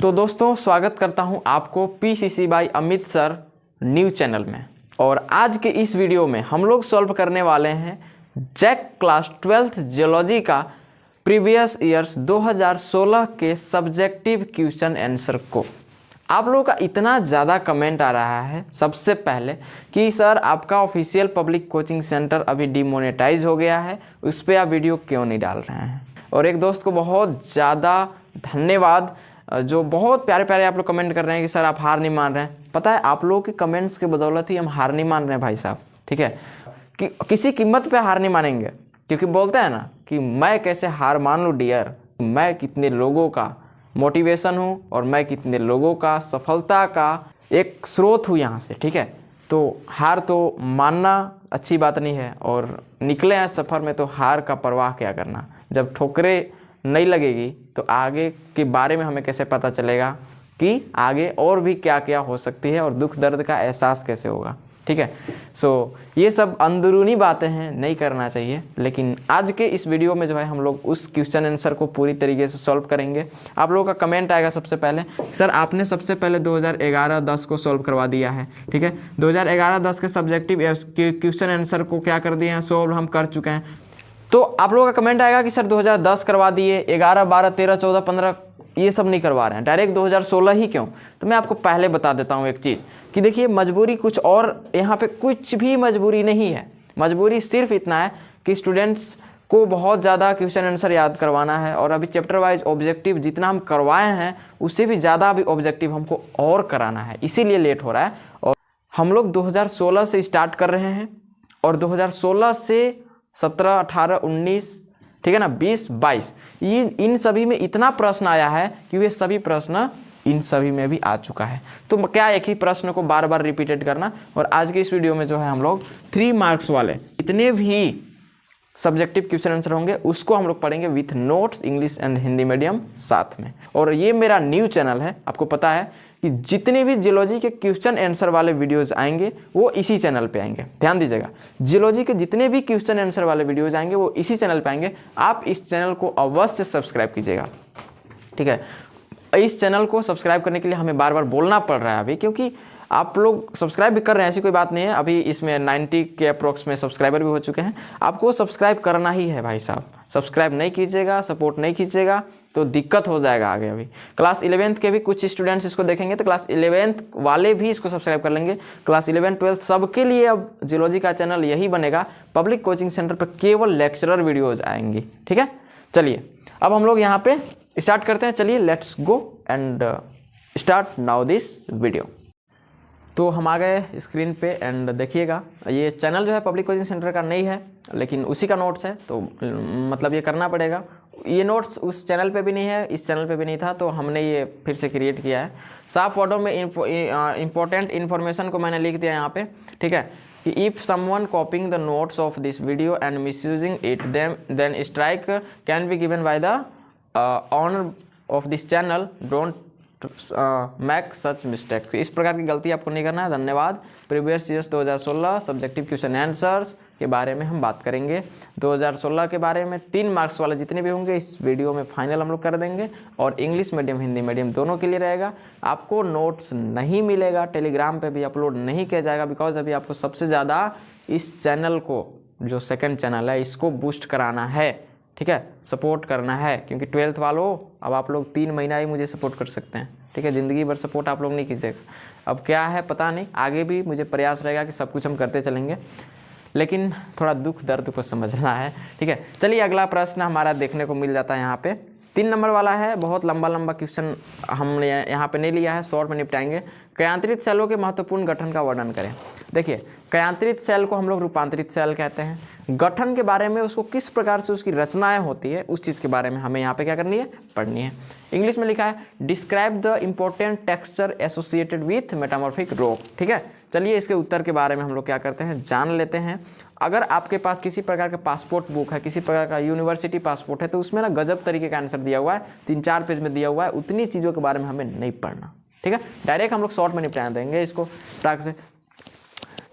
तो दोस्तों स्वागत करता हूं आपको PCC by Amit sir new channel में। और आज के इस वीडियो में हम लोग सॉल्व करने वाले हैं जैक क्लास 12th जियोलॉजी का प्रीवियस ईयर्स 2016 के सब्जेक्टिव क्वेश्चन आंसर को। आप लोगों का इतना ज़्यादा कमेंट आ रहा है सबसे पहले कि सर आपका ऑफिशियल पब्लिक कोचिंग सेंटर अभी डिमोनेटाइज हो गया है, उस पर आप वीडियो क्यों नहीं डाल रहे हैं। और एक दोस्त को बहुत ज़्यादा धन्यवाद जो बहुत प्यारे प्यारे आप लोग कमेंट कर रहे हैं कि सर आप हार नहीं मान रहे हैं। पता है आप लोगों के कमेंट्स के बदौलत ही हम हार नहीं मान रहे हैं भाई साहब, ठीक है। कि किसी कीमत पे हार नहीं मानेंगे, क्योंकि बोलते हैं ना कि मैं कैसे हार मान लूँ डियर, मैं कितने लोगों का मोटिवेशन हूँ और मैं कितने लोगों का सफलता का एक स्रोत हूँ यहाँ से, ठीक है। तो हार तो मानना अच्छी बात नहीं है, और निकले हैं सफ़र में तो हार का परवाह क्या करना। जब ठोकरें नहीं लगेगी तो आगे के बारे में हमें कैसे पता चलेगा कि आगे और भी क्या क्या हो सकती है और दुख दर्द का एहसास कैसे होगा, ठीक है। सो ये सब अंदरूनी बातें हैं, नहीं करना चाहिए। लेकिन आज के इस वीडियो में जो है हम लोग उस क्वेश्चन आंसर को पूरी तरीके से सॉल्व करेंगे। आप लोगों का कमेंट आएगा सबसे पहले, सर आपने सबसे पहले 2011-10 को सॉल्व करवा दिया है, ठीक है। 2011-10 के सब्जेक्टिव क्वेश्चन आंसर को क्या कर दिए हैं, सॉल्व हम कर चुके हैं। तो आप लोगों का कमेंट आएगा कि सर 2010 करवा दिए, 11, 12, 13, 14, 15 ये सब नहीं करवा रहे हैं, डायरेक्ट 2016 ही क्यों। तो मैं आपको पहले बता देता हूँ एक चीज़ कि देखिए मजबूरी कुछ और, यहाँ पे कुछ भी मजबूरी नहीं है। मजबूरी सिर्फ इतना है कि स्टूडेंट्स को बहुत ज़्यादा क्वेश्चन आंसर याद करवाना है, और अभी चैप्टर वाइज ऑब्जेक्टिव जितना हम करवाए हैं उससे भी ज़्यादा अभी ऑब्जेक्टिव हमको और कराना है, इसीलिए लेट हो रहा है। और हम लोग 2016 से स्टार्ट कर रहे हैं, और 2016 से 17, 18, 19, ठीक है ना, 20, 22 ये इन सभी में इतना प्रश्न आया है कि वे सभी प्रश्न इन सभी में भी आ चुका है। तो क्या एक ही प्रश्न को बार बार रिपीटेड करना। और आज के इस वीडियो में जो है हम लोग 3 मार्क्स वाले इतने भी सब्जेक्टिव क्वेश्चन आंसर होंगे उसको हम लोग पढ़ेंगे with notes, English and Hindi medium साथ में। और ये मेरा न्यू चैनल है, आपको पता है कि जितने भी जियोलॉजी के क्वेश्चन आंसर वाले वीडियोस आएंगे वो इसी चैनल पे आएंगे। ध्यान दीजिएगा, जियोलॉजी के जितने भी क्वेश्चन आंसर वाले वीडियोस आएंगे वो इसी चैनल पे आएंगे। आप इस चैनल को अवश्य सब्सक्राइब कीजिएगा, ठीक है। इस चैनल को सब्सक्राइब करने के लिए हमें बार बार बोलना पड़ रहा है अभी, क्योंकि आप लोग सब्सक्राइब भी कर रहे हैं, ऐसी कोई बात नहीं है। अभी इसमें 90 के अप्रोक्स में सब्सक्राइबर भी हो चुके हैं। आपको सब्सक्राइब करना ही है भाई साहब। सब्सक्राइब नहीं कीजिएगा, सपोर्ट नहीं कीजिएगा तो दिक्कत हो जाएगा आगे। अभी क्लास 11th के भी कुछ स्टूडेंट्स इसको देखेंगे तो क्लास 11th वाले भी इसको सब्सक्राइब कर लेंगे। क्लास 11, 12 सबके लिए अब जियोलॉजी का चैनल यही बनेगा। पब्लिक कोचिंग सेंटर पर केवल लेक्चरर वीडियोज़ आएंगी, ठीक है। चलिए अब हम लोग यहाँ पे स्टार्ट करते हैं। चलिए let's go and start now this video. तो हम आ गए स्क्रीन पे एंड देखिएगा, ये चैनल जो है पब्लिक कोचिंग सेंटर का नहीं है, लेकिन उसी का नोट्स है, तो मतलब ये करना पड़ेगा। ये नोट्स उस चैनल पे भी नहीं है, इस चैनल पे भी नहीं था, तो हमने ये फिर से क्रिएट किया है। साफ वर्डों में इंपॉर्टेंट इन्फॉर्मेशन को मैंने लिख दिया यहाँ पे, ठीक है, कि if someone copying the notes of this video and misusing it then strike can be given by the owner of this channel, don't make such mistake. इस प्रकार की गलती आपको नहीं करना है। धन्यवाद। Previous years 2016 subjective question answers के बारे में हम बात करेंगे। 2016 के बारे में 3 मार्क्स वाले जितने भी होंगे इस वीडियो में फाइनल हम लोग कर देंगे, और इंग्लिश मीडियम हिंदी मीडियम दोनों के लिए रहेगा। आपको नोट्स नहीं मिलेगा, टेलीग्राम पे भी अपलोड नहीं किया जाएगा, बिकॉज अभी आपको सबसे ज़्यादा इस चैनल को, जो सेकंड चैनल है, इसको बूस्ट कराना है, ठीक है, सपोर्ट करना है। क्योंकि 12th वालों अब आप लोग 3 महीना ही मुझे सपोर्ट कर सकते हैं, ठीक है। ज़िंदगी भर सपोर्ट आप लोग नहीं कीजिएगा। अब क्या है पता नहीं, आगे भी मुझे प्रयास रहेगा कि सब कुछ हम करते चलेंगे, लेकिन थोड़ा दुख दर्द को समझना है, ठीक है। चलिए अगला प्रश्न हमारा देखने को मिल जाता है यहाँ पे 3 नंबर वाला है। बहुत लंबा क्वेश्चन हमने यहाँ पे नहीं लिया है, शॉर्ट में निपटाएंगे। कयांत्रित सेलों के महत्वपूर्ण गठन का वर्णन करें। देखिए कयांत्रित सेल को हम लोग रूपांतरित सेल कहते हैं। गठन के बारे में, उसको किस प्रकार से उसकी रचनाएं होती है उस चीज़ के बारे में हमें यहाँ पे क्या करनी है, पढ़नी है। इंग्लिश में लिखा है describe the important texture associated with metamorphic rock, ठीक है। चलिए इसके उत्तर के बारे में हम लोग क्या करते हैं, जान लेते हैं। अगर आपके पास किसी प्रकार का पासपोर्ट बुक है, किसी प्रकार का यूनिवर्सिटी पासपोर्ट है, तो उसमें ना गजब तरीके का आंसर दिया हुआ है, 3-4 पेज में दिया हुआ है। उतनी चीज़ों के बारे में हमें नहीं पढ़ना, ठीक है। डायरेक्ट हम लोग शॉर्ट में निपटा देंगे इसको टाक से।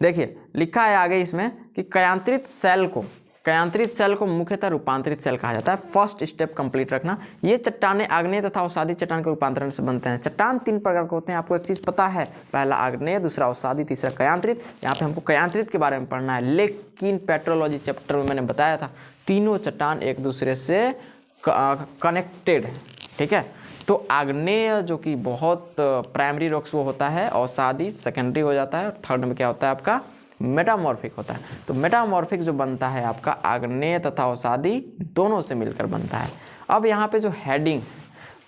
देखिए लिखा है आगे इसमें कि कयांत्रित सेल को कयांतरित सेल को मुख्यतः रूपांतरित सेल कहा जाता है। फर्स्ट स्टेप कंप्लीट रखना। ये चट्टानें आग्नेय तथा अवसादी चट्टान के रूपांतरण से बनते हैं। चट्टान 3 प्रकार के होते हैं, आपको एक चीज़ पता है, पहला आग्नेय, दूसरा अवसादी, तीसरा कयांतरित। यहाँ पे हमको कयांतरित के बारे में पढ़ना है, लेकिन पेट्रोलॉजी चैप्टर में मैंने बताया था तीनों चट्टान एक दूसरे से कनेक्टेड है, ठीक है। तो आग्नेय जो कि बहुत प्राइमरी रॉक्स वो होता है, अवसादी सेकेंडरी हो जाता है, और थर्ड में क्या होता है आपका मेटामॉर्फिक होता है। तो मेटामॉर्फिक जो बनता है आपका आग्नेय तथा अवसादी दोनों से मिलकर बनता है। अब यहाँ पे जो हेडिंग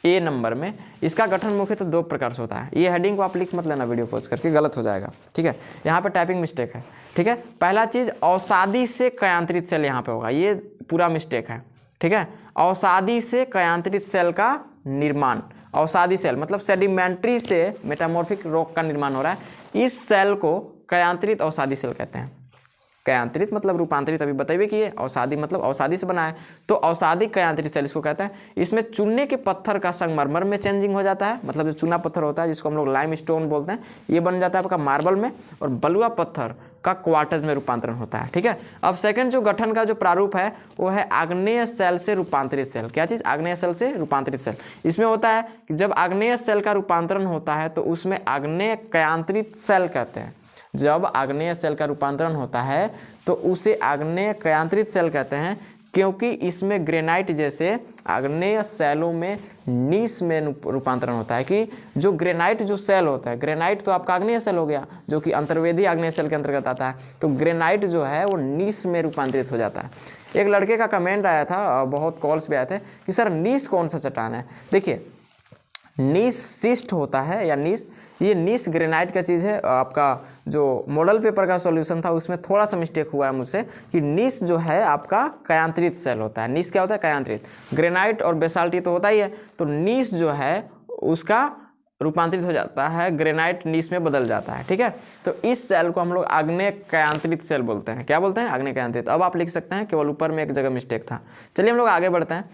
ए नंबर में, इसका गठन मुख्यतः 2 प्रकार से होता है। ये हेडिंग को आप लिख मत लेना वीडियो पॉज करके, गलत हो जाएगा, ठीक है। यहाँ पे टाइपिंग मिस्टेक है, ठीक है। पहला चीज़ अवसादी से कयांतरित सेल यहाँ पे होगा, ये पूरा मिस्टेक है, ठीक है। अवसादी से कयांतरित सेल का निर्माण, अवसादी सेल मतलब सेडिमेंट्री से मेटामॉर्फिक रॉक का निर्माण हो रहा है। इस सेल को कयांतरित अवसादी सेल कहते हैं। कयांतरित मतलब रूपांतरित, अभी बताइए कि ये अवसादी मतलब अवसादी से बना है, तो अवसादी कयांतरित सेल इसको कहता है। इसमें चूने के पत्थर का संगमरमर में चेंजिंग हो जाता है, मतलब जो चूना पत्थर होता है जिसको हम लोग लाइम स्टोन बोलते हैं, ये बन जाता है आपका मार्बल में, और बलुआ पत्थर का क्वार्टज में रूपांतरण होता है, ठीक है। अब सेकंड जो गठन का जो प्रारूप है वो है आग्नेय सेल से रूपांतरित सेल। क्या चीज़? आग्नेय सेल से रूपांतरित सेल। इसमें होता है कि जब आग्नेय सेल का रूपांतरण होता है तो उसमें आग्नेय कयांतरित सेल कहते हैं। जब आग्नेय सेल का रूपांतरण होता है तो उसे आग्नेय कयांतरित सेल कहते हैं, क्योंकि इसमें ग्रेनाइट जैसे आग्नेय सेलों में नीस में रूपांतरण होता है। कि जो ग्रेनाइट जो सेल होता है, ग्रेनाइट तो आपका आग्नेय सेल हो गया जो कि अंतर्वेदी आग्नेय सेल के अंतर्गत आता है, तो ग्रेनाइट जो है वो नीस में रूपांतरित हो जाता है। एक लड़के का कमेंट आया था, बहुत कॉल्स भी आए थे कि सर नीस कौन सा चट्टान है। देखिए नीस सिस्ट होता है या नीस, ये नीस ग्रेनाइट का चीज़ है। आपका जो मॉडल पेपर का सॉल्यूशन था उसमें थोड़ा सा मिस्टेक हुआ है मुझसे, कि नीस जो है आपका कयांतरित सेल होता है। नीस क्या होता है? कयांतरित। ग्रेनाइट और बेसाल्टी तो होता ही है, तो नीस जो है उसका रूपांतरित हो जाता है, ग्रेनाइट नीस में बदल जाता है, ठीक है। तो इस सेल को हम लोग आग्नेय कयांतरित सेल बोलते हैं। क्या बोलते हैं? आग्नेय कयांतरित। अब आप लिख सकते हैं, केवल ऊपर में एक जगह मिस्टेक था। चलिए हम लोग आगे बढ़ते हैं।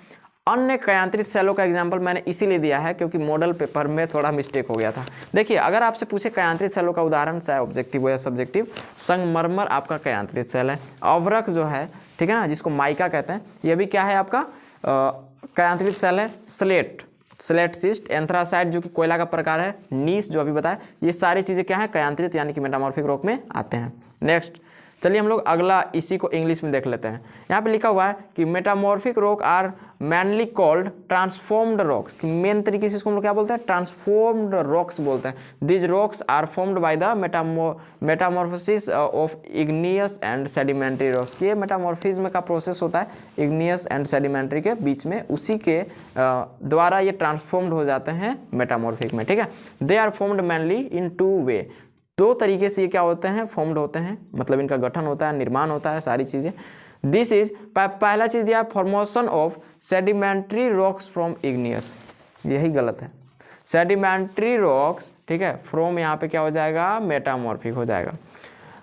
अन्य कयांतरित सेलों का एग्जाम्पल मैंने इसीलिए दिया है क्योंकि मॉडल पेपर में थोड़ा मिस्टेक हो गया था। देखिए अगर आपसे पूछे कयांतरित सेलों का उदाहरण, चाहे ऑब्जेक्टिव हो या सब्जेक्टिव, संगमरमर आपका कयांतरित सेल है। अवरक जो है, ठीक है ना, जिसको माइका कहते हैं, ये भी क्या है आपका कयांतरित सेल है। स्लेट, स्लेट सिस्ट, एंथ्रासाइट जो कि कोयला का प्रकार है, नीस जो अभी बताया, ये सारी चीज़ें क्या है? कयांतरित यानी कि मेटामॉर्फिक रॉक में आते हैं। नेक्स्ट चलिए हम लोग अगला इसी को इंग्लिश में देख लेते हैं। यहाँ पे लिखा हुआ है कि metamorphic rock are mainly called transformed rocks. कि मेन तरीके से इसको हम लोग क्या बोलते हैं? ट्रांसफॉर्म्ड रॉक्स बोलते हैं। These rocks are formed by the metamorphosis of igneous and sedimentary rocks. ये मेटामॉर्फिज्म का प्रोसेस होता है इग्नियस एंड सेडिमेंट्री के बीच में, उसी के द्वारा ये ट्रांसफॉर्म्ड हो जाते हैं मेटामॉर्फिक में, ठीक है। दे आर फॉर्म्ड मैनली इन 2 वे। 2 तरीके से ये क्या होते हैं? फॉर्म्ड होते हैं, मतलब इनका गठन होता है, निर्माण होता है, सारी चीज़ें। दिस इज पहला चीज़ दिया formation of sedimentary rocks from igneous, यही गलत है। सेडिमेंट्री रॉक्स, ठीक है, फ्रॉम यहाँ पे क्या हो जाएगा? मेटामॉर्फिक हो जाएगा,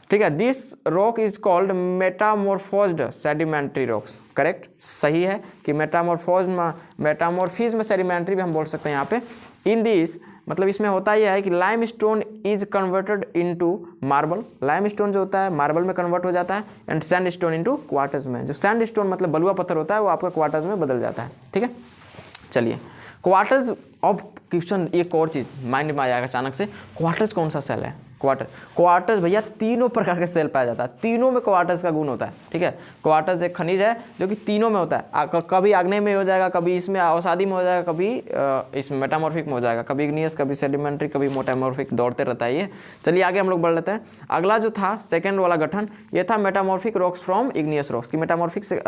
ठीक है। This rock is called metamorphosed sedimentary rocks. Correct, सही है कि मेटामॉर्फिज्म सेडिमेंट्री भी हम बोल सकते हैं यहाँ पे। इन दिस मतलब इसमें होता यह है कि lime stone is converted into marble. Lime stone जो होता है मार्बल में कन्वर्ट हो जाता है, and sand stone into quarters में। जो सैंड स्टोन मतलब बलुआ पत्थर होता है वो आपका क्वार्टर्स में बदल जाता है, ठीक है। चलिए क्वार्टर्स ऑफ क्वेश्चन, एक और चीज़ माइंड में आ जाएगा अचानक से, क्वार्टर्स कौन सा सेल है? क्वार्टर्स भैया तीनों प्रकार के सेल पाया जाता है, तीनों में क्वार्टर्स का गुण होता है, ठीक है। क्वार्टर्स एक खनिज है जो कि तीनों में होता है, कभी आग्नेय में हो जाएगा, कभी इसमें अवसादी में हो जाएगा, कभी इसमें मेटामॉर्फिक में हो जाएगा, कभी इग्नियस, कभी सेडिमेंट्री, कभी मेटामॉर्फिक, दौड़ते रहता है ये। चलिए आगे हम लोग बढ़ लेते हैं। अगला जो था सेकेंड वाला गठन, ये था metamorphic rocks from igneous rocks. की मेटामॉर्फिक से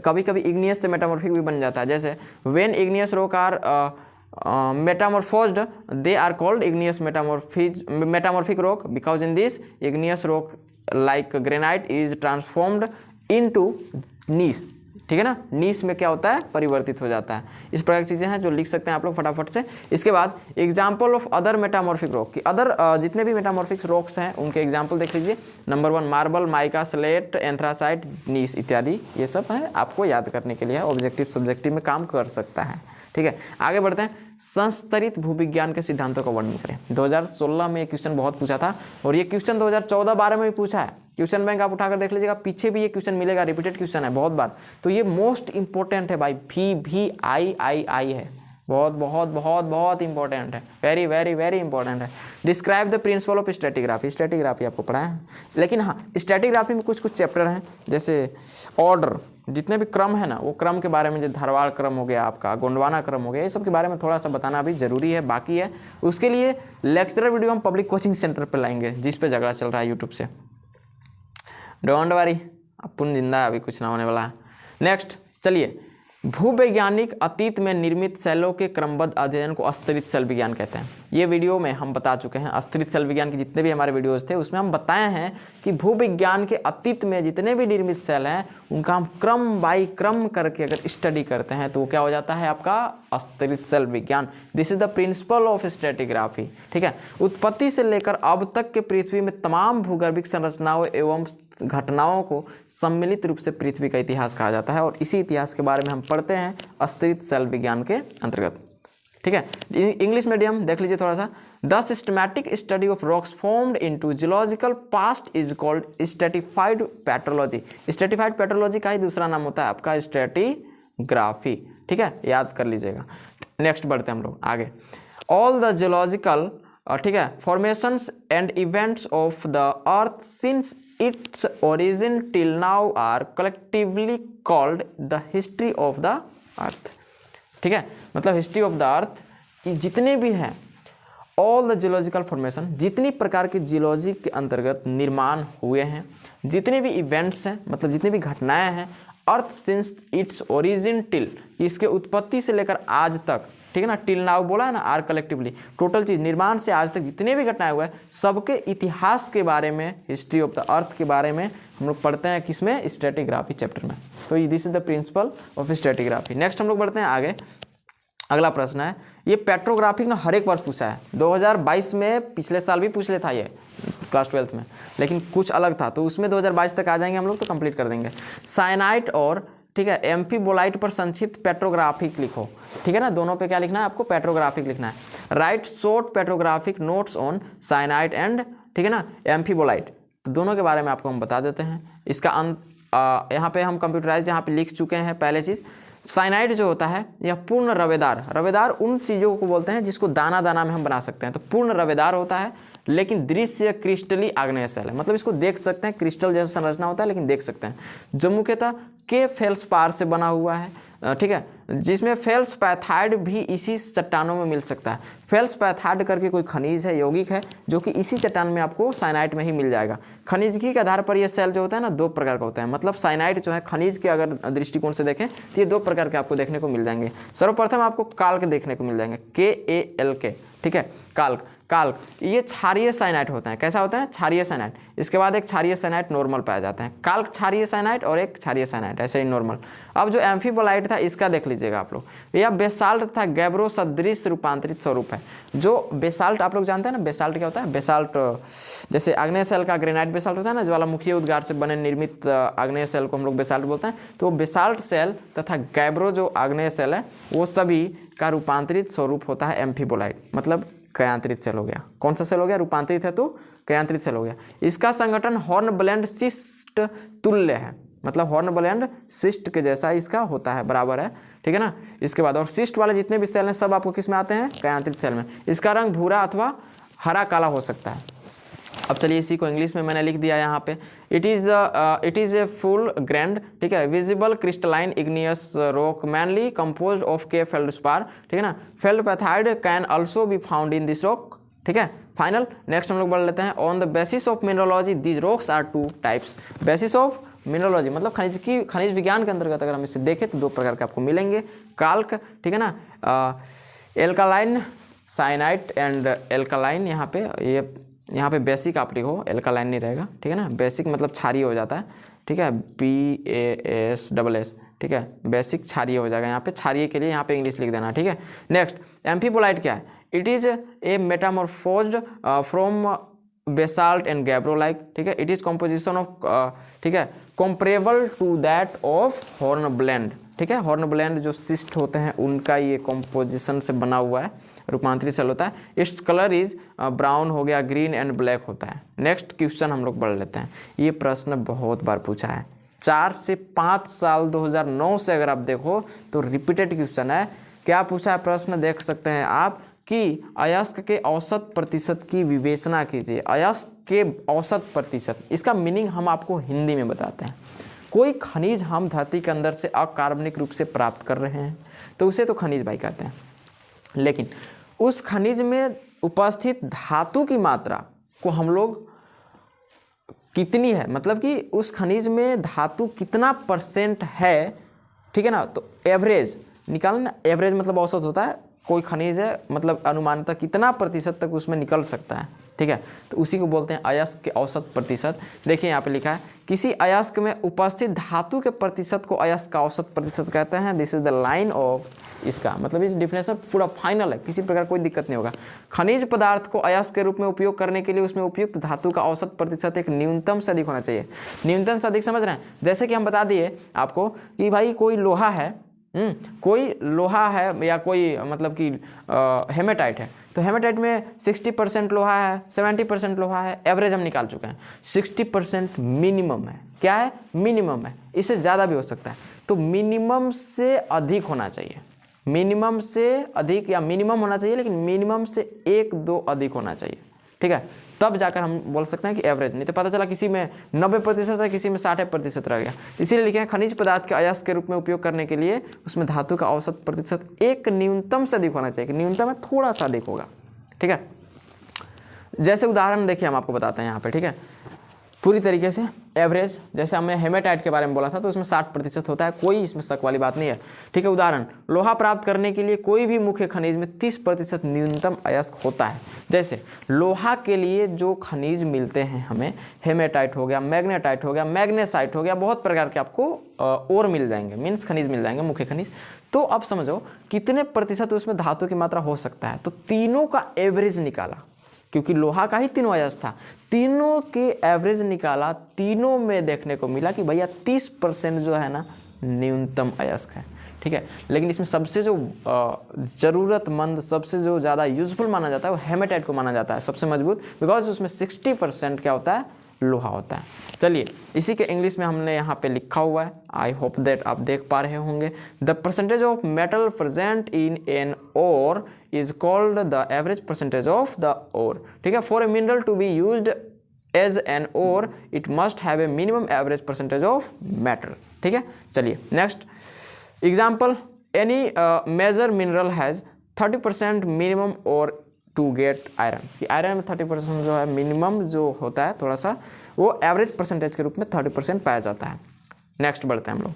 कभी कभी इग्नियस से मेटामॉर्फिक भी बन जाता है। जैसे when igneous rock are metamorphosed, they are called igneous metamorphic rock, because in this igneous rock like granite is transformed into नीस, ठीक है ना। नीस में क्या होता है? परिवर्तित हो जाता है। इस प्रकार की चीज़ें हैं जो लिख सकते हैं आप लोग फटाफट से। इसके बाद example of other metamorphic rock, की अदर जितने भी मेटामॉर्फिक रॉक्स हैं उनके एग्जाम्पल देख लीजिए। Number 1 marble, mica, slate, anthracite, gneiss इत्यादि, ये सब है आपको याद करने के लिए, ऑब्जेक्टिव सब्जेक्टिव में काम कर सकता है, ठीक है, आगे बढ़ते हैं। संस्तरित भूविज्ञान के सिद्धांतों का वर्णन करें। 2016 में ये क्वेश्चन बहुत पूछा था और ये क्वेश्चन 2014-12 में भी पूछा है। क्वेश्चन बैंक आप उठाकर देख लीजिएगा, पीछे भी ये क्वेश्चन मिलेगा, रिपीटेड क्वेश्चन है बहुत बार। तो ये मोस्ट इंपॉर्टेंट है भाई, VVIII है, बहुत बहुत बहुत बहुत इंपॉर्टेंट है, वेरी वेरी वेरी इंपॉर्टेंट है। Describe the principle of stratigraphy. Stratigraphy आपको पढ़ा है, लेकिन हाँ स्ट्रेटिग्राफी में कुछ कुछ चैप्टर हैं, जैसे ऑर्डर, जितने भी क्रम है ना वो क्रम के बारे में, जो धारवाड़ क्रम हो गया आपका, गोंडवाना क्रम हो गया, ये सब के बारे में थोड़ा सा बताना भी जरूरी है, बाकी है। उसके लिए लेक्चरर वीडियो हम पब्लिक कोचिंग सेंटर पर लाएंगे, जिस पे झगड़ा चल रहा है यूट्यूब से। डोंट वरी, अपन जिंदा है, अभी कुछ ना होने वाला है। नेक्स्ट चलिए, भूवैज्ञानिक अतीत में निर्मित सेलों के क्रमबद्ध अध्ययन को अस्तरित सेल विज्ञान कहते हैं। ये वीडियो में हम बता चुके हैं, अस्तरित सेल विज्ञान के जितने भी हमारे वीडियोस थे उसमें हम बताए हैं कि भूविज्ञान के अतीत में जितने भी निर्मित सेल हैं उनका हम क्रम बाई क्रम करके अगर स्टडी करते हैं तो वो क्या हो जाता है आपका अस्तरित सेल विज्ञान। This is the principle of stratigraphy. ठीक है, उत्पत्ति से लेकर अब तक के पृथ्वी में तमाम भूगर्भिक संरचनाओं एवं घटनाओं को सम्मिलित रूप से पृथ्वी का इतिहास कहा जाता है और इसी इतिहास के बारे में हम पढ़ते हैं अस्तरित सेल विज्ञान के अंतर्गत। ठीक है, इंग्लिश मीडियम देख लीजिए थोड़ा सा। The systematic study of rocks formed into geological past is called stratified petrology. Stratified petrology का ही दूसरा नाम होता है आपका स्ट्रेटिग्राफी। ठीक है, याद कर लीजिएगा। नेक्स्ट बढ़ते हैं हम लोग आगे। ऑल द जियोलॉजिकल ठीक है formations and events of the earth since its origin till now are collectively called the history of the earth. ठीक है, मतलब हिस्ट्री ऑफ द अर्थ जितने भी हैं, ऑल द जियोलॉजिकल फॉर्मेशन, जितनी प्रकार के जियोलॉजी के अंतर्गत निर्माण हुए हैं, जितने भी इवेंट्स हैं, मतलब जितनी भी घटनाएं हैं, अर्थ सिंस इट्स ओरिजिन टिल, इसके उत्पत्ति से लेकर आज तक, ठीक है ना, टिल नाउ बोला है ना, आर कलेक्टिवली, टोटल चीज निर्माण से आज तक जितने भी घटनाएं हुए हैं सबके इतिहास के बारे में, हिस्ट्री ऑफ द अर्थ के बारे में हम लोग पढ़ते हैं किसमें, स्ट्रेटिग्राफी चैप्टर में। तो this is the principle of stratigraphy. Next हम लोग बढ़ते हैं आगे। अगला प्रश्न है, ये पेट्रोग्राफिक ना हर एक वर्ष पूछा है, 2022 में, पिछले साल भी पूछ लेता ये क्लास 12th में, लेकिन कुछ अलग था तो उसमें 2022 तक आ जाएंगे हम लोग तो कंप्लीट कर देंगे। साइनाइट और ठीक है एम्फीबोलाइट पर संक्षिप्त पेट्रोग्राफिक लिखो। ठीक है ना, दोनों पे क्या लिखना है आपको, पेट्रोग्राफिक लिखना है। Write short petrographic notes on syenite and ठीक है ना एम्फीबोलाइट, तो दोनों के बारे में आपको हम बता देते हैं। इसका यहाँ पे हम कंप्यूटराइज यहाँ पे लिख चुके हैं। पहले चीज़, साइनाइड जो होता है यह पूर्ण रवेदार, रवेदार उन चीज़ों को बोलते हैं जिसको दाना दाना में हम बना सकते हैं, तो पूर्ण रवेदार होता है, लेकिन दृश्य क्रिस्टली आग्नेय सेल है, मतलब इसको देख सकते हैं, क्रिस्टल जैसा संरचना होता है लेकिन देख सकते हैं। जो मुख्यतः के फेल्सपार से बना हुआ है, ठीक है, जिसमें फेल्सपैथाइड भी इसी चट्टानों में मिल सकता है। फेल्सपैथाइड करके कोई खनिज है, यौगिक है, जो कि इसी चट्टान में आपको साइनाइट में ही मिल जाएगा। खनिजकी के आधार पर यह सेल जो होता है ना, दो प्रकार का होता है, मतलब साइनाइट जो है खनिज के अगर दृष्टिकोण से देखें तो ये दो प्रकार के आपको देखने को मिल जाएंगे। सर्वप्रथम आपको काल्क देखने को मिल जाएंगे, KALK, ठीक है, काल्क। काल्क ये क्षारीय साइनाइट होता है। कैसा होता है, क्षारीय साइनाइट। इसके बाद एक क्षारीय साइनाइट नॉर्मल पाया जाता है। काल्क क्षारीय साइनाइट और एक क्षारीय साइनाइट, ऐसे ही नॉर्मल। अब जो एम्फीबोलाइट था इसका देख लीजिएगा आप लोग, यह बेसाल्ट तथा गैब्रो सदृश रूपांतरित स्वरूप है। जो बेसाल्ट आप लोग जानते हैं ना, बेसाल्ट क्या होता है, बेसाल्ट जैसे आग्नेय सेल का ग्रेनाइट बेसाल्ट होता है ना, ज्वालामुखीय उद्गार से बने निर्मित आग्नेय सेल को हम लोग बेसाल्ट बोलते हैं। तो बेसाल्ट सेल तथा गैब्रो जो आग्नेय सेल है वो सभी का रूपांतरित स्वरूप होता है एम्फीबोलाइट, मतलब कयांतरित सेल हो गया। कौन सा सेल हो गया, रूपांतरित है तो कयांतरित सेल हो गया। इसका संगठन हॉर्नब्लेंड सिस्ट तुल्य है, मतलब हॉर्नब्लेंड सिस्ट के जैसा इसका होता है, बराबर है, ठीक है ना। इसके बाद और सिस्ट वाले जितने भी सेल हैं सब आपको किस में आते हैं, कयांतरित सेल में। इसका रंग भूरा अथवा हरा काला हो सकता है। अब चलिए इसी को इंग्लिश में मैंने लिख दिया यहाँ पे। It is a full grained, ठीक है, visible crystalline igneous rock mainly composed of K feldspar, ठीक है ना। Feldspathoid can also be found in this rock, ठीक है। फाइनल नेक्स्ट हम लोग बढ़ लेते हैं। On the basis of mineralogy these rocks are two types. Basis of mineralogy मतलब खनिज विज्ञान के अंतर्गत अगर हम इसे देखें तो दो प्रकार के आपको मिलेंगे। काल्क, ठीक है ना, एल्कालाइन साइनाइट एंड एल्कालाइन, यहाँ पे बेसिक आप लिखो, एल्कालाइन नहीं रहेगा, ठीक है ना। बेसिक मतलब क्षारीय हो जाता है, ठीक है, BASSS, ठीक है, बेसिक क्षारीय हो जाएगा। यहाँ पे क्षारीय के लिए यहाँ पे इंग्लिश लिख देना, ठीक है। नेक्स्ट एम्फीबोलाइट क्या है, it is a metamorphosed from basalt and gabbrolike, ठीक है। इट इज़ कॉम्पोजिशन ऑफ, ठीक है, comparable to that of hornblende, ठीक है। हॉर्नब्लैंड जो सिस्ट होते हैं उनका ये कॉम्पोजिशन से बना हुआ है, रूपांतरित सेल होता है। इट्स कलर इज ब्राउन हो गया, ग्रीन एंड ब्लैक होता है। नेक्स्ट क्वेश्चन हम लोग पढ़ लेते हैं। ये प्रश्न बहुत बार पूछा है, 4 से 5 साल 2009 से अगर आप देखो तो रिपीटेड क्वेश्चन है। क्या पूछा है प्रश्न देख सकते हैं आप कि अयस्क के औसत प्रतिशत की विवेचना कीजिए। अयस्क के औसत प्रतिशत, इसका मीनिंग हम आपको हिंदी में बताते हैं। कोई खनिज हम धरती के अंदर से अकार्बनिक रूप से प्राप्त कर रहे हैं तो उसे तो खनिज भाई कहते हैं, लेकिन उस खनिज में उपस्थित धातु की मात्रा को हम लोग कितनी है, मतलब कि उस खनिज में धातु कितना % है, ठीक है ना। तो एवरेज निकालना, एवरेज मतलब औसत होता है। कोई खनिज है मतलब अनुमानतः कितना प्रतिशत तक उसमें निकल सकता है, ठीक है। तो उसी को बोलते हैं अयस्क के औसत प्रतिशत। देखिए यहाँ पे लिखा है, किसी अयस्क में उपस्थित धातु के प्रतिशत को अयस्क का औसत प्रतिशत कहते हैं। This is the line of, इसका मतलब इस डिफिनेशन पूरा फाइनल है, किसी प्रकार कोई दिक्कत नहीं होगा। खनिज पदार्थ को अयस्क के रूप में उपयोग करने के लिए उसमें उपयुक्त धातु का औसत प्रतिशत एक न्यूनतम से अधिक होना चाहिए। न्यूनतम से अधिक समझ रहे हैं। जैसे कि हम बता दिए आपको कि भाई कोई लोहा है, कोई लोहा है या कोई मतलब कि हेमेटाइट है, तो हेमेटाइट में 60% लोहा है, 70% लोहा है, एवरेज हम निकाल चुके हैं। 60% मिनिमम है, क्या है, मिनिमम है, इससे ज़्यादा भी हो सकता है। तो मिनिमम से अधिक होना चाहिए, मिनिमम से अधिक या मिनिमम होना चाहिए, लेकिन मिनिमम से 1-2 अधिक होना चाहिए, ठीक है। तब जाकर हम बोल सकते हैं कि एवरेज। नहीं तो पता चला किसी में 90% है, किसी में 60% रह गया। इसीलिए लिखे हैं खनिज पदार्थ के अयस्क के रूप में उपयोग करने के लिए उसमें धातु का औसत प्रतिशत एक न्यूनतम से अधिक होना चाहिए, कि न्यूनतम है थोड़ा सा अधिक होगा, ठीक है। जैसे उदाहरण देखिए हम आपको बताते हैं यहाँ पे, ठीक है, पूरी तरीके से एवरेज। जैसे हमने हेमेटाइट के बारे में बोला था तो उसमें 60% होता है, कोई इसमें शक वाली बात नहीं है, ठीक है। उदाहरण, लोहा प्राप्त करने के लिए कोई भी मुख्य खनिज में 30% न्यूनतम अयस्क होता है। जैसे लोहा के लिए जो खनिज मिलते हैं हमें, हेमेटाइट हो गया, मैग्नेटाइट हो गया, मैग्नेसाइट हो गया, बहुत प्रकार के आपको और मिल जाएंगे, मीन्स खनिज मिल जाएंगे, मुख्य खनिज। तो अब समझो कितने प्रतिशत उसमें धातु की मात्रा हो सकता है। तो तीनों का एवरेज निकाला, क्योंकि लोहा का ही तीनों अयस्क था, तीनों के एवरेज निकाला, तीनों में देखने को मिला कि भैया 30% जो है ना न्यूनतम अयस्क है, ठीक है। लेकिन इसमें सबसे जो ज़रूरतमंद, सबसे जो ज़्यादा यूजफुल माना जाता है वो हेमेटाइट को माना जाता है, सबसे मजबूत, बिकॉज उसमें 60% क्या होता है, लोहा होता है। चलिए इसी के इंग्लिश में हमने यहाँ पे लिखा हुआ है, आई होप दैट आप देख पा रहे होंगे। The percentage of metal present in an ore is called the average percentage of the ore, ठीक है। For a mineral to be used as an ore it must have a minimum average percentage of metal, ठीक है। चलिए next example, any major mineral has 30% minimum ore to get iron. Iron में 30% जो है minimum जो होता है थोड़ा सा, वो एवरेज परसेंटेज के रूप में 30% पाया जाता है। नेक्स्ट बढ़ते हैं हम लोग,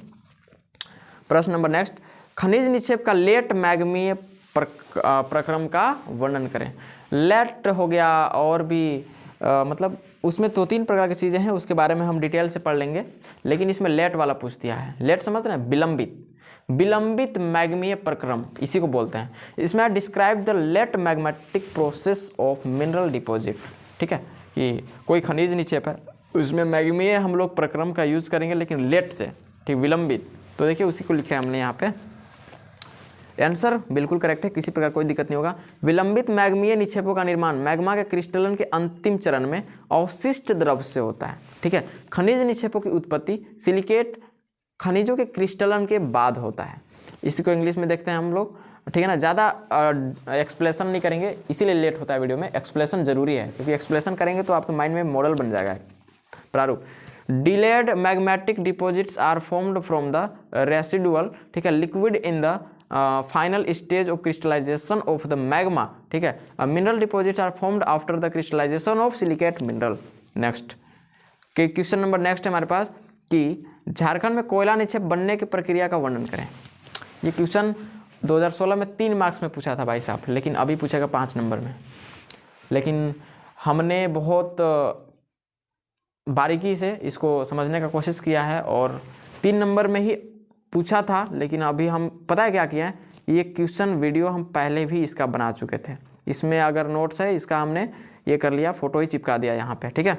प्रश्न नंबर नेक्स्ट, खनिज निक्षेप का लेट मैग्मीय प्रक्रम का वर्णन करें। लेट हो गया और भी मतलब उसमें 2-3 प्रकार की चीज़ें हैं, उसके बारे में हम डिटेल से पढ़ लेंगे, लेकिन इसमें लेट वाला पूछ दिया है। लेट समझते हैं, विलंबित, विलंबित मैग्मीय प्रक्रम इसी को बोलते हैं। इसमें describe the late magmatic process of mineral deposit, ठीक है। कि कोई खनिज निक्षेप है उसमें मैग्मीय हम लोग प्रक्रम का यूज करेंगे, लेकिन लेट से, ठीक, विलंबित। तो देखिए उसी को लिखे हमने यहाँ पे, आंसर बिल्कुल करेक्ट है, किसी प्रकार कोई दिक्कत नहीं होगा। विलंबित मैग्मीय निक्षेपों का निर्माण मैग्मा के क्रिस्टलन के अंतिम चरण में अवशिष्ट द्रव से होता है, ठीक है। खनिज निक्षेपों की उत्पत्ति सिलिकेट खनिजों के क्रिस्टलन के बाद होता है। इसी को इंग्लिश में देखते हैं हम लोग, ठीक है ना। ज़्यादा एक्सप्लेशन नहीं करेंगे, इसीलिए लेट होता है वीडियो में। एक्सप्लेशन जरूरी है, क्योंकि एक्सप्लेशन करेंगे तो आपके माइंड में मॉडल बन जाएगा, प्रारूप। Delayed magmatic deposits are formed from the residual, ठीक है, liquid in the final stage of crystallisation of the magma, ठीक है। Mineral deposits are formed after the crystallisation of silicate mineral. Next question number next है हमारे पास कि झारखंड में कोयला निक्षेप बनने की प्रक्रिया का वर्णन करें। ये क्वेश्चन 2016 में 3 मार्क्स में पूछा था भाई साहब, लेकिन अभी पूछेगा 5 नंबर में। लेकिन हमने बहुत बारीकी से इसको समझने का कोशिश किया है और 3 नंबर में ही पूछा था, लेकिन अभी हम पता है क्या किया है, ये क्वेश्चन वीडियो हम पहले भी इसका बना चुके थे। इसमें अगर नोट्स है इसका हमने ये कर लिया, फोटो ही चिपका दिया यहाँ पे, ठीक है।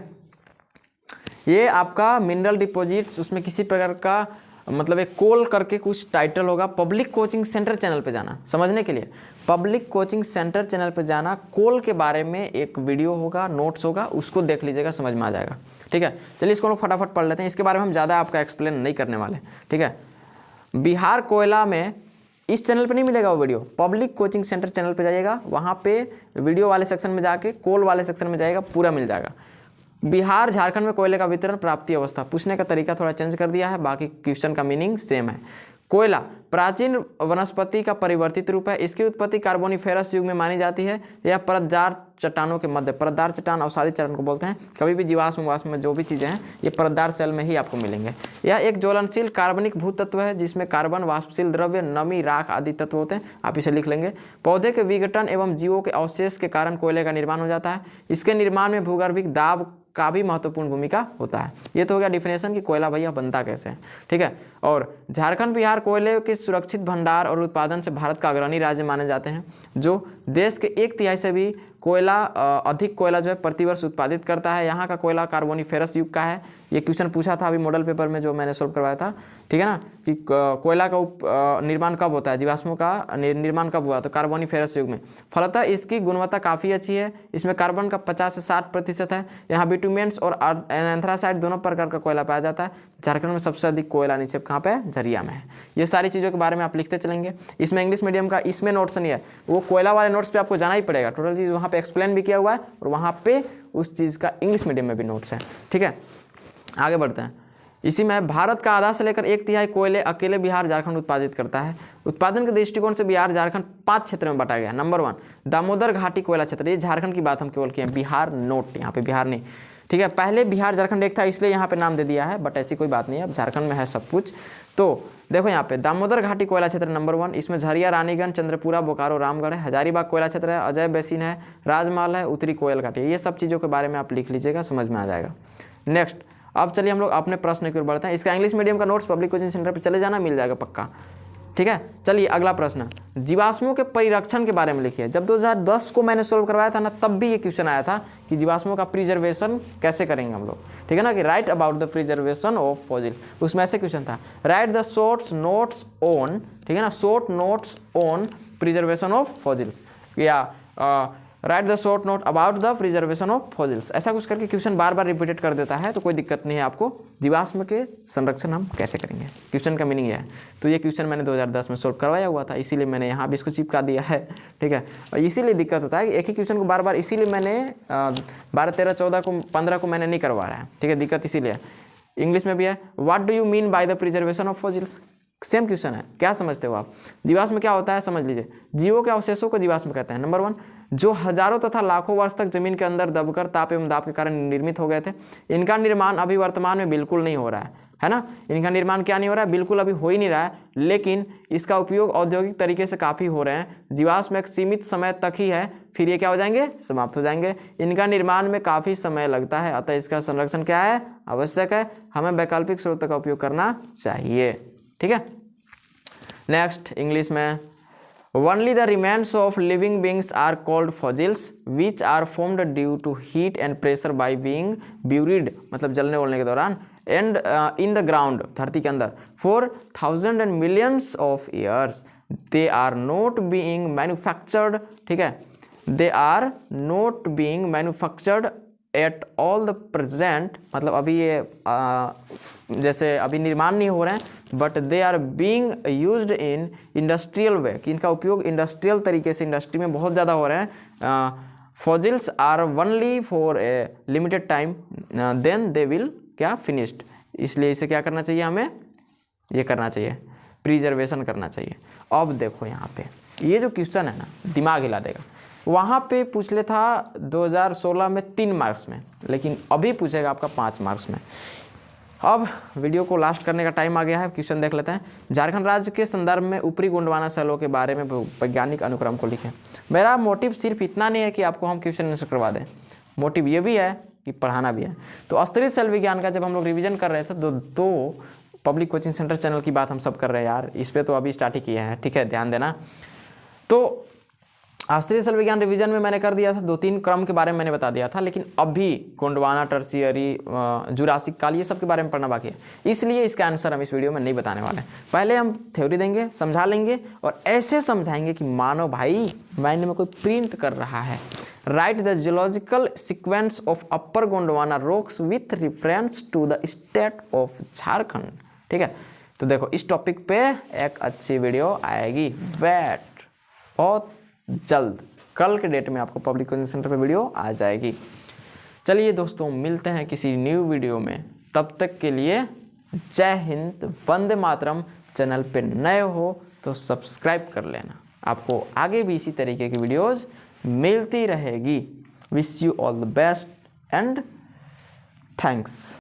ये आपका मिनरल डिपॉजिट्स, उसमें किसी प्रकार का मतलब एक कोल करके कुछ टाइटल होगा, पब्लिक कोचिंग सेंटर चैनल पे जाना समझने के लिए। पब्लिक कोचिंग सेंटर चैनल पे जाना, कोल के बारे में एक वीडियो होगा, नोट्स होगा, उसको देख लीजिएगा, समझ में आ जाएगा। ठीक है, चलिए इसको लोग फटाफट पढ़ लेते हैं, इसके बारे में हम ज़्यादा आपका एक्सप्लेन नहीं करने वाले। ठीक है, बिहार कोयला में इस चैनल पे नहीं मिलेगा वो video, public coaching centre channel पे जाइएगा, वहाँ पे वीडियो वाले सेक्शन में जाके कोल वाले सेक्शन में जाएगा, पूरा मिल जाएगा। बिहार झारखंड में कोयले का वितरण, प्राप्ति अवस्था, पूछने का तरीका थोड़ा चेंज कर दिया है, बाकी क्वेश्चन का मीनिंग सेम है। कोयला प्राचीन वनस्पति का परिवर्तित रूप है, इसकी उत्पत्ति कार्बोनिफेरस युग में मानी जाती है। यह परतदार चट्टानों के मध्य, परतदार चट्टान अवसादी चट्टान को बोलते हैं। कभी भी जीवाश्म वाष्म में जो भी चीज़ें हैं ये परतदार सेल में ही आपको मिलेंगे। यह एक ज्वलनशील कार्बनिक भूतत्व है जिसमें कार्बन, वाष्पशील द्रव्य, नमी, राख आदि तत्व होते हैं, आप इसे लिख लेंगे। पौधे के विघटन एवं जीवों के अवशेष के कारण कोयले का निर्माण हो जाता है। इसके निर्माण में भूगर्भिक दाब का भी महत्वपूर्ण भूमिका होता है। ये तो हो गया डिफिनेशन कि कोयला भैया बनता कैसे है। ठीक है, और झारखंड बिहार कोयले के सुरक्षित भंडार और उत्पादन से भारत का अग्रणी राज्य माने जाते हैं, जो देश के 1/3 से भी कोयला अधिक कोयला जो है प्रतिवर्ष उत्पादित करता है। यहाँ का कोयला कार्बोनिफेरस युग का है। ये क्वेश्चन पूछा था अभी मॉडल पेपर में जो मैंने सोल्व करवाया था। ठीक है ना, कि कोयला का निर्माण कब होता है, जीवाश्मों का निर्माण कब हुआ, तो कार्बोनिफेरस युग में। फलतः इसकी गुणवत्ता काफ़ी अच्छी है, इसमें कार्बन का 50 से 60% है। यहाँ बिटुमेंस और एंथ्रासाइड दोनों प्रकार का कोयला पाया जाता है। झारखंड में सबसे अधिक कोयला नीचे कहाँ पे है, झरिया में है। ये सारी चीज़ों के बारे में आप लिखते चलेंगे। इसमें इंग्लिश मीडियम का इसमें नोट्स नहीं है, वो कोयला वाले नोट्स पे आपको जाना ही पड़ेगा। टोटल चीज़ वहाँ पे एक्सप्लेन भी किया हुआ है और वहाँ पे उस चीज़ का इंग्लिश मीडियम में भी नोट्स है। ठीक है, आगे बढ़ते हैं। इसी में भारत का आधा से लेकर 1/3 कोयले अकेले बिहार झारखंड उत्पादित करता है। उत्पादन के दृष्टिकोण से बिहार झारखंड 5 क्षेत्र में बांटा गया है। नंबर 1 दामोदर घाटी कोयला क्षेत्र, ये झारखंड की बात हम केवल किए हैं, बिहार नोट, यहाँ पे बिहार नहीं। ठीक है, पहले बिहार झारखंड एक था इसलिए यहाँ पे नाम दे दिया है, बट ऐसी कोई बात नहीं है, अब झारखंड में है सब कुछ। तो देखो यहाँ पे दामोदर घाटी कोयला क्षेत्र नंबर 1, इसमें झरिया, रानीगंज, चंद्रपुरा, बोकारो, रामगढ़ है। हजारीबाग कोयला क्षेत्र है, अजय बेसिन है, राजमहल है, उत्तरी कोयल घाटी है। ये सब चीज़ों के बारे में आप लिख लीजिएगा, समझ में आ जाएगा। नेक्स्ट, अब चलिए हम लोग अपने प्रश्न की ओर बढ़ते हैं। इसका इंग्लिश मीडियम का नोट्स पब्लिक कोचिंग सेंटर पर चले जाना, मिल जाएगा पक्का। ठीक है, चलिए अगला प्रश्न, जीवाश्मों के परिरक्षण के बारे में लिखिए। जब 2010 को मैंने सोल्व करवाया था ना, तब भी ये क्वेश्चन आया था कि जीवाश्मों का प्रिजर्वेशन कैसे करेंगे हम लोग। ठीक है ना, कि write about the preservation of fossils, उसमें ऐसे क्वेश्चन था, write the short notes on, ठीक है ना, short notes on preservation of fossils, या write the short note about the preservation of fossils. ऐसा कुछ करके क्वेश्चन बार बार रिपीटेड कर देता है, तो कोई दिक्कत नहीं है आपको। जीवाश्म के संरक्षण हम कैसे करेंगे, क्वेश्चन का मीनिंग यह है। तो ये क्वेश्चन मैंने 2010 में सोल्व करवाया हुआ था, इसीलिए मैंने यहाँ भी इसको चिपका दिया है। ठीक है, और इसीलिए दिक्कत होता है कि एक ही क्वेश्चन को बार बार, इसीलिए मैंने 12, 13, 14 को 15 को मैंने नहीं करवा रहा है। ठीक है, दिक्कत इसीलिए। इंग्लिश में भी है, what do you mean by the preservation of fossils, same question है, क्या समझते हो आप। जीवाश्म क्या होता है समझ लीजिए, जीवों के अवशेषों को जीवाश्म कहते हैं। नंबर 1, जो हजारों तथा लाखों वर्ष तक जमीन के अंदर दबकर ताप एवं दाब के कारण निर्मित हो गए थे। इनका निर्माण अभी वर्तमान में बिल्कुल नहीं हो रहा है ना, इनका निर्माण क्या नहीं हो रहा है, बिल्कुल अभी हो ही नहीं रहा है, लेकिन इसका उपयोग औद्योगिक तरीके से काफ़ी हो रहे हैं। जीवाश्म एक सीमित समय तक ही है, फिर ये क्या हो जाएंगे, समाप्त हो जाएंगे। इनका निर्माण में काफ़ी समय लगता है, अतः इसका संरक्षण क्या है, आवश्यक है। हमें वैकल्पिक स्रोत का उपयोग करना चाहिए। ठीक है, नेक्स्ट इंग्लिश में, Only the remains of living beings are called fossils, which are formed due to heat and pressure by being buried, मतलब जलने वलने के दौरान, and in the ground, धरती के अंदर, for thousands and millions of years. They are not being manufactured, ठीक है, they are not being manufactured at all the present, मतलब अभी ये जैसे अभी निर्माण नहीं हो रहे हैं, but they are being used in industrial way, कि इनका उपयोग इंडस्ट्रियल तरीके से इंडस्ट्री में बहुत ज़्यादा हो रहे हैं। Fossils are only for a limited time, then they will क्या फिनिश्ड, इसलिए इसे क्या करना चाहिए, हमें ये करना चाहिए, प्रिजर्वेशन करना चाहिए। अब देखो यहाँ पे ये जो क्वेश्चन है ना, दिमाग हिला देगा। वहाँ पे पूछ ले था 2016 में 3 मार्क्स में, लेकिन अभी पूछेगा आपका 5 मार्क्स में। अब वीडियो को लास्ट करने का टाइम आ गया है, क्वेश्चन देख लेते हैं। झारखंड राज्य के संदर्भ में ऊपरी गोंडवाना सेलों के बारे में वैज्ञानिक अनुक्रम को लिखें। मेरा मोटिव सिर्फ इतना नहीं है कि आपको हम क्वेश्चन आंसर करवा दें, मोटिव ये भी है कि पढ़ाना भी है। तो स्तरित सेल विज्ञान का जब हम लोग रिविजन कर रहे थे तो पब्लिक कोचिंग सेंटर चैनल की बात हम सब कर रहे हैं यार, इस पर तो अभी स्टार्ट ही किया है। ठीक है, ध्यान देना। तो शास्त्रीय स्थल विज्ञान रिवीजन में मैंने कर दिया था, 2-3 क्रम के बारे में मैंने बता दिया था, लेकिन अभी गोंडवाना, टर्शियरी, जुरासिक काल, ये सब के बारे में पढ़ना बाकी है, इसलिए इसका आंसर हम इस वीडियो में नहीं बताने वाले हैं। पहले हम थ्योरी देंगे, समझा लेंगे और ऐसे समझाएंगे कि मानो भाई माइंड में कोई प्रिंट कर रहा है। Write the geological sequence of upper Gondwana rocks with reference to the state of Jharkhand. ठीक है, तो देखो इस टॉपिक पे एक अच्छी वीडियो आएगी, वेट, बहुत जल्द, कल के डेट में आपको पब्लिक कोचिंग सेंटर पे वीडियो आ जाएगी। चलिए दोस्तों, मिलते हैं किसी न्यू वीडियो में, तब तक के लिए जय हिंद, वंदे मातरम। चैनल पे नए हो तो सब्सक्राइब कर लेना, आपको आगे भी इसी तरीके की वीडियोस मिलती रहेगी। Wish you all the best and thanks.